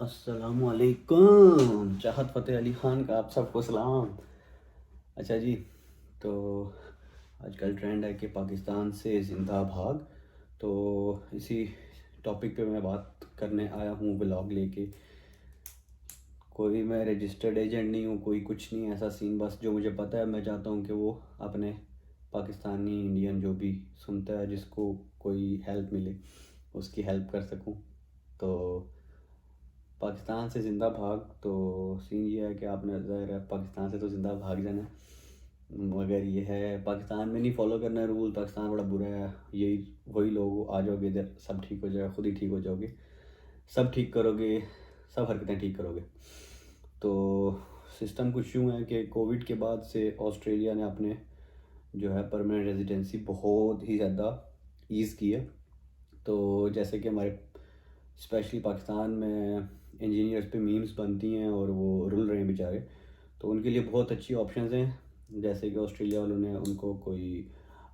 अस्सलामुअलैकुम। चाहत फ़तेह अली ख़ान का आप सबको सलाम। अच्छा जी, तो आजकल ट्रेंड है कि पाकिस्तान से ज़िंदा भाग। तो इसी टॉपिक पे मैं बात करने आया हूँ व्लॉग लेके। कोई मैं रजिस्टर्ड एजेंट नहीं हूँ, कोई कुछ नहीं ऐसा सीन। बस जो मुझे पता है मैं चाहता हूँ कि वो अपने पाकिस्तानी इंडियन जो भी सुनता है, जिसको कोई हेल्प मिले, उसकी हेल्प कर सकूँ। तो पाकिस्तान से ज़िंदा भाग, तो सीन ये है कि आपने ज़ाहिर है पाकिस्तान से तो ज़िंदा भाग जाना है, मगर ये है पाकिस्तान में नहीं फॉलो करना है रूल। पाकिस्तान बड़ा बुरा है। यही वही लोग आ जाओगे इधर, सब ठीक हो जाएगा, खुद ही ठीक हो जाओगे। सब ठीक करोगे, सब हरकतें ठीक करोगे। तो सिस्टम कुछ यूँ है कि कोविड के बाद से ऑस्ट्रेलिया ने अपने जो है परमानेंट रेजिडेंसी बहुत ही ज़्यादा ईज़ की है। तो जैसे कि हमारे स्पेशली पाकिस्तान में इंजीनियर्स पे मीम्स बनती हैं और वो रुल रहे हैं बेचारे, तो उनके लिए बहुत अच्छी ऑप्शंस हैं। जैसे कि ऑस्ट्रेलिया वालों ने उनको कोई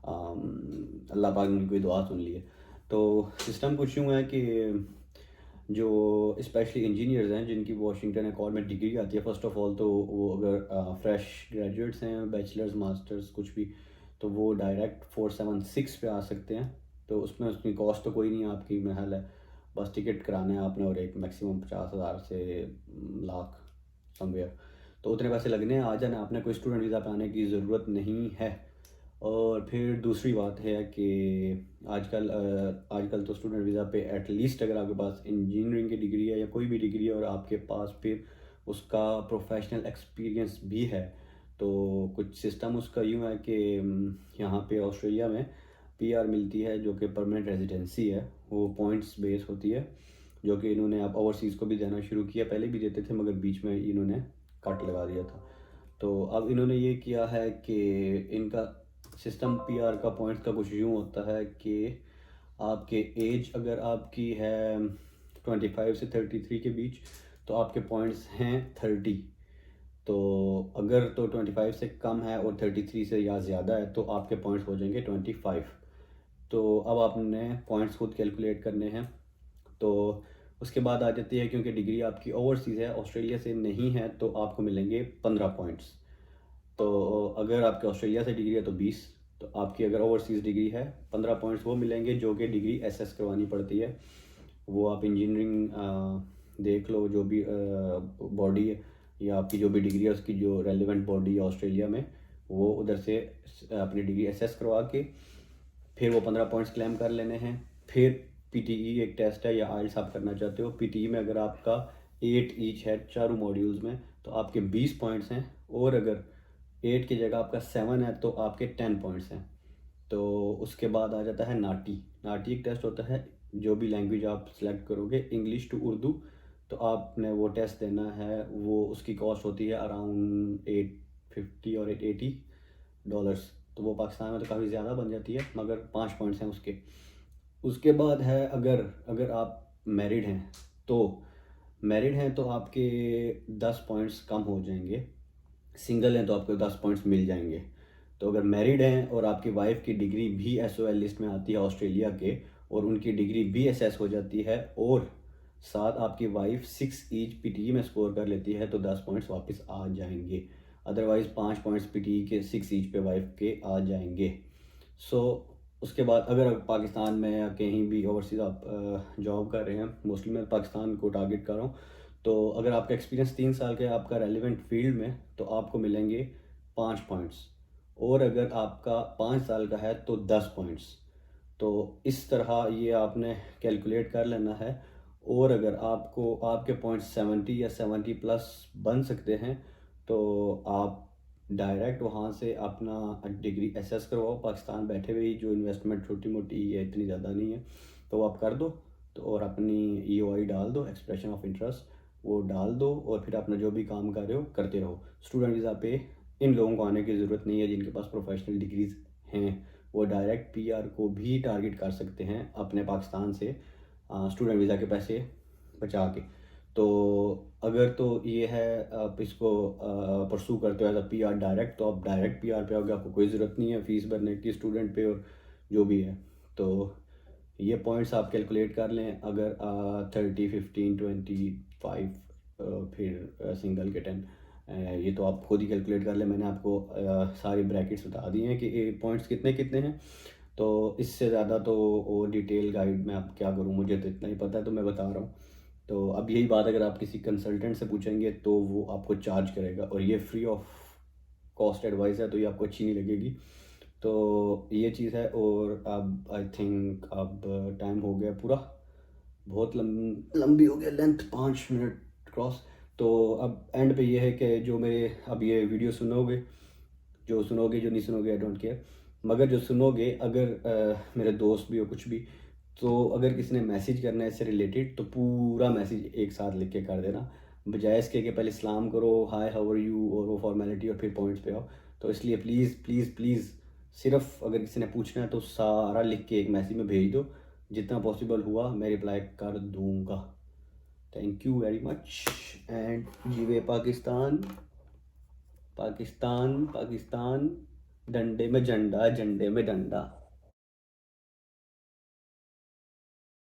अल्लाह पाक ने उनकी कोई दुआ सुन ली है। तो सिस्टम कुछ यूँ है कि जो स्पेशली इंजीनियर्स हैं जिनकी वाशिंगटन अकॉर्ड में डिग्री आती है, फ़र्स्ट ऑफ ऑल तो वो अगर फ्रेश ग्रेजुएट्स हैं, बैचलर्स मास्टर्स कुछ भी, तो वो डायरेक्ट 476 पे आ सकते हैं। तो उसमें उसकी कॉस्ट तो कोई नहीं है आपकी, महल है। बस टिकट कराना है आपने और एक मैक्सिमम 50,000 से लाख समवेयर, तो उतने पैसे लगने हैं। आ जाना आपने, कोई स्टूडेंट वीज़ा पे आने की ज़रूरत नहीं है। और फिर दूसरी बात है कि आजकल तो स्टूडेंट वीज़ा पे एटलीस्ट अगर आपके पास इंजीनियरिंग की डिग्री है या कोई भी डिग्री है और आपके पास फिर उसका प्रोफेशनल एक्सपीरियंस भी है, तो कुछ सिस्टम उसका यूँ है कि यहाँ पे ऑस्ट्रेलिया में पीआर मिलती है जो कि परमानेंट रेजिडेंसी है। वो पॉइंट्स बेस होती है, जो कि इन्होंने अब ओवरसीज़ को भी देना शुरू किया। पहले भी देते थे मगर बीच में इन्होंने कट लगा दिया था। तो अब इन्होंने ये किया है कि इनका सिस्टम पीआर का पॉइंट्स का कुछ यूँ होता है कि आपके एज अगर आपकी है 25 से 33 के बीच, तो आपके पॉइंट्स हैं 30। तो अगर तो 25 से कम है और 33 से या ज़्यादा है तो आपके पॉइंट्स हो जाएंगे 25। तो अब आपने पॉइंट्स खुद कैलकुलेट करने हैं। तो उसके बाद आ जाती है, क्योंकि डिग्री आपकी ओवरसीज़ है, ऑस्ट्रेलिया से नहीं है, तो आपको मिलेंगे 15 पॉइंट्स। तो अगर आपके ऑस्ट्रेलिया से डिग्री है तो 20, तो आपकी अगर ओवरसीज़ डिग्री है 15 पॉइंट्स वो मिलेंगे, जो कि डिग्री एसएस करवानी पड़ती है। वो आप इंजीनियरिंग देख लो, जो भी बॉडी है या आपकी जो भी डिग्री है उसकी जो रेलिवेंट बॉडी है ऑस्ट्रेलिया में, वो उधर से अपनी डिग्री एसएस करवा के फिर वो 15 पॉइंट्स क्लेम कर लेने हैं। फिर पीटीई एक टेस्ट है, या आइल्स आप करना चाहते हो। पीटीई में अगर आपका 8 ईच है चारों मॉड्यूल्स में, तो आपके 20 पॉइंट्स हैं। और अगर 8 की जगह आपका 7 है तो आपके 10 पॉइंट्स हैं। तो उसके बाद आ जाता है नाटी। नाटी एक टेस्ट होता है, जो भी लैंग्वेज आप सेलेक्ट करोगे, इंग्लिश टू उर्दू, तो आपने वो टेस्ट देना है। वो उसकी कॉस्ट होती है अराउंड 850 और 880 डॉलर्स। तो वो पाकिस्तान में तो काफ़ी ज़्यादा बन जाती है, मगर 5 पॉइंट्स हैं उसके। उसके बाद है अगर अगर आप मैरिड हैं, तो आपके 10 पॉइंट्स कम हो जाएंगे। सिंगल हैं तो आपको 10 पॉइंट्स मिल जाएंगे। तो अगर मैरिड हैं और आपकी वाइफ की डिग्री भी एसओएल लिस्ट में आती है ऑस्ट्रेलिया के, और उनकी डिग्री भी एसएस हो जाती है, और साथ आपकी वाइफ 6 ईच पीटीई में स्कोर कर लेती है, तो 10 पॉइंट्स वापस आ जाएंगे। अदरवाइज़ 5 पॉइंट्स पीटीई के 6 ईच पे वाइफ के आ जाएंगे। सो उसके बाद अगर पाकिस्तान में या कहीं भी ओवरसीज़ आप जॉब कर रहे हैं, मोस्टली मैं पाकिस्तान को टारगेट कर रहा हूँ, तो अगर आपका एक्सपीरियंस 3 साल का है आपका रेलिवेंट फील्ड में, तो आपको मिलेंगे 5 पॉइंट्स। और अगर आपका 5 साल का है तो 10 पॉइंट्स। तो इस तरह ये आपने कैलकुलेट कर लेना है। और अगर आपको आपके पॉइंट्स 70 या 70 प्लस बन सकते हैं, तो आप डायरेक्ट वहाँ से अपना डिग्री एसएस करवाओ। पाकिस्तान बैठे हुए ही जो इन्वेस्टमेंट छोटी मोटी है, इतनी ज़्यादा नहीं है, तो आप कर दो। तो और अपनी ईओआई डाल दो, एक्सप्रेशन ऑफ इंटरेस्ट वो डाल दो, और फिर अपना जो भी काम कर रहे हो करते रहो। स्टूडेंट वीज़ा पे इन लोगों को आने की ज़रूरत नहीं है जिनके पास प्रोफेशनल डिग्रीज हैं। वो डायरेक्ट पीआर को भी टारगेट कर सकते हैं अपने पाकिस्तान से, स्टूडेंट वीज़ा के पैसे बचा के। तो अगर तो ये है, आप इसको परसू करते हो एज अ पीआर डायरेक्ट, तो आप डायरेक्ट पीआर पे आओगे, आपको कोई ज़रूरत नहीं है फ़ीस भरने की स्टूडेंट पे और जो भी है। तो ये पॉइंट्स आप कैलकुलेट कर लें। अगर 30, 15, 25 फिर सिंगल के 10, ये तो आप खुद ही कैलकुलेट कर लें। मैंने आपको सारी ब्रैकेट्स बता दी हैं कि पॉइंट्स कितने कितने हैं। तो इससे ज़्यादा तो वो डिटेल गाइड में आप क्या करूँ, मुझे तो इतना ही पता है तो मैं बता रहा हूँ। तो अब यही बात अगर आप किसी कंसल्टेंट से पूछेंगे तो वो आपको चार्ज करेगा, और ये फ्री ऑफ कॉस्ट एडवाइस है तो ये आपको अच्छी नहीं लगेगी। तो ये चीज़ है। और अब आई थिंक अब टाइम हो गया पूरा, बहुत लंबी हो गया लेंथ, 5 मिनट क्रॉस। तो अब एंड पे ये है कि जो मेरे अब ये वीडियो सुनोगे, जो नहीं सुनोगे आई डोंट केयर, मगर जो सुनोगे अगर मेरे दोस्त भी हो कुछ भी, तो अगर किसी ने मैसेज करना है इससे रिलेटेड तो पूरा मैसेज एक साथ लिख के कर देना, बजाय इसके कि पहले सलाम करो, हाय हाउ आर यू, और वो फॉर्मेलिटी, और फिर पॉइंट्स पे आओ। तो इसलिए प्लीज़ प्लीज़ प्लीज़ सिर्फ अगर किसी ने पूछना है तो सारा लिख के एक मैसेज में भेज दो, जितना पॉसिबल हुआ मैं रिप्लाई कर दूंगा। Thank you very much and जीवे पाकिस्तान। पाकिस्तान पाकिस्तान, डंडे में झंडा, झंडे में डंडा।